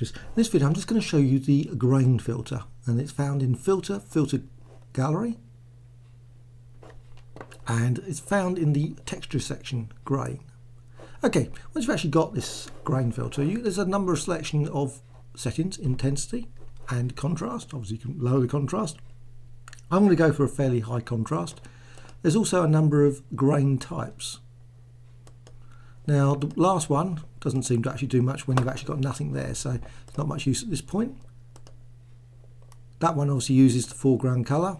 textures. In this video I'm just going to show you the grain filter, and it's found in Filter Gallery, and it's found in the texture section, grain. Okay, once you've actually got this grain filter, there's a number of selection of settings: intensity and contrast. Obviously you can lower the contrast. I'm going to go for a fairly high contrast. There's also a number of grain types. Now the last one doesn't seem to actually do much when you've actually got nothing there, so it's not much use at this point. That one obviously uses the foreground colour.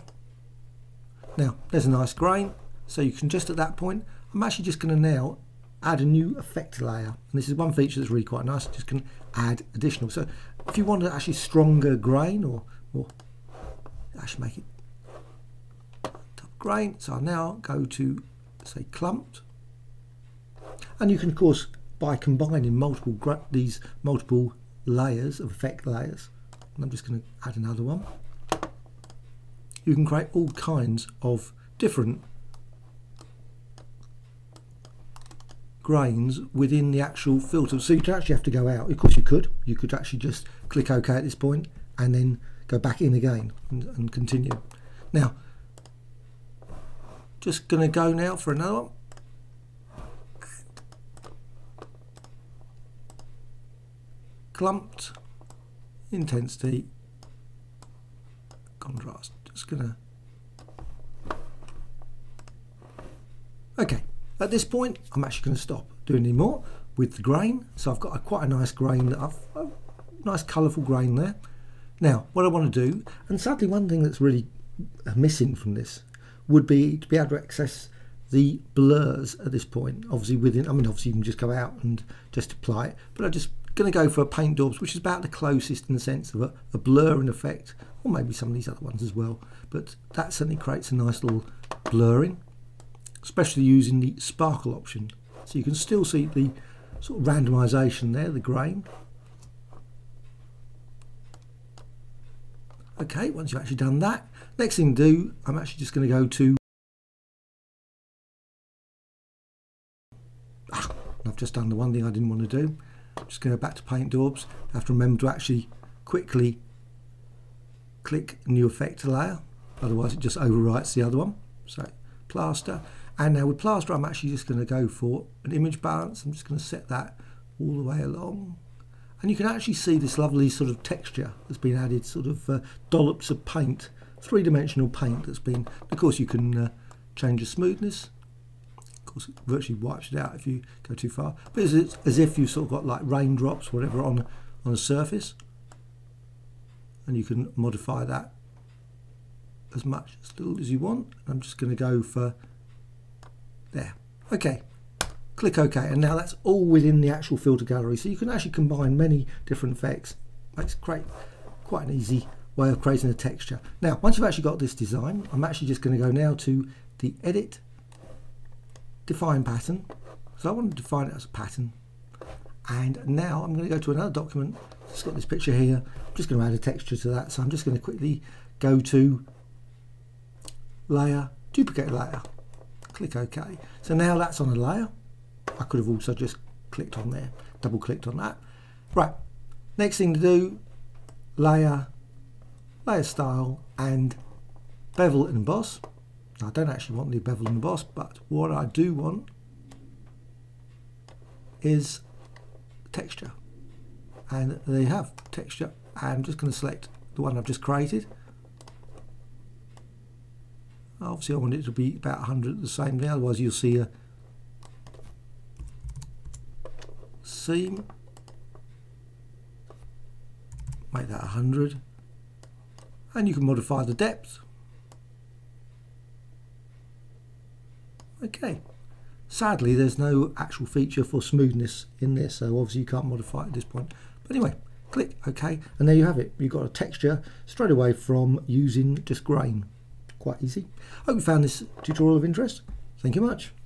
Now there's a nice grain, so you can just at that point, I'm actually just going to now add a new effect layer, and this is one feature that's really quite nice. Just can add additional. So if you want to actually stronger grain, or actually make it top grain, so I'll now go to say clumped. And you can, of course, by combining these multiple layers of effect layers, and I'm just going to add another one, you can create all kinds of different grains within the actual filter. So you don't actually have to go out. Of course you could actually just click OK at this point and then go back in again and continue. Now just going to go now for another one. Clumped, intensity, contrast. Just gonna. Okay, at this point I'm actually going to stop doing any more with the grain. So I've got quite a nice grain, nice colourful grain there. Now what I want to do, and sadly one thing that's really missing from this would be to be able to access the blurs at this point. Obviously obviously you can just go out and just apply it, but I just going to go for paint daubs, which is about the closest in the sense of a blurring effect, or maybe some of these other ones as well, but that certainly creates a nice little blurring, especially using the sparkle option. So you can still see the sort of randomization there, the grain. Okay, once you've actually done that, next thing to do, I'm actually just going to go to I've just done the one thing I didn't want to do. Just go back to paint daubs. I have to remember to actually quickly click new effect layer, otherwise it just overwrites the other one. So plaster, and now with plaster I'm actually just going to go for an image balance. I'm just going to set that all the way along, and you can actually see this lovely sort of texture that's been added, sort of dollops of paint, three-dimensional paint that's been. Of course you can change the smoothness. Of course it virtually wipes it out if you go too far, but it's as if you've sort of got like raindrops, whatever, on a surface, and you can modify that as much still as you want. I'm just going to go for there. Okay, click OK, and now that's all within the actual filter gallery, so you can actually combine many different effects. It's quite an easy way of creating a texture. Now once you've actually got this design, I'm actually just going to go now to the edit, define pattern. So I want to define it as a pattern, and now I'm going to go to another document. It's got this picture here. I'm just going to add a texture to that, so I'm just going to quickly go to layer, duplicate layer, click OK. So now that's on a layer. I could have also just clicked on there, double clicked on that. Right, next thing to do, layer, layer style, and bevel and emboss. I don't actually want the bevel and emboss, but what I do want is texture, and there you have texture. I'm just going to select the one I've just created. Obviously I want it to be about 100 the same thing, otherwise you'll see a seam. Make that 100, and you can modify the depth. Okay, sadly there's no actual feature for smoothness in this, so obviously you can't modify it at this point. But anyway, click OK, and there you have it. You've got a texture straight away from using just grain. Quite easy. Hope you found this tutorial of interest. Thank you much.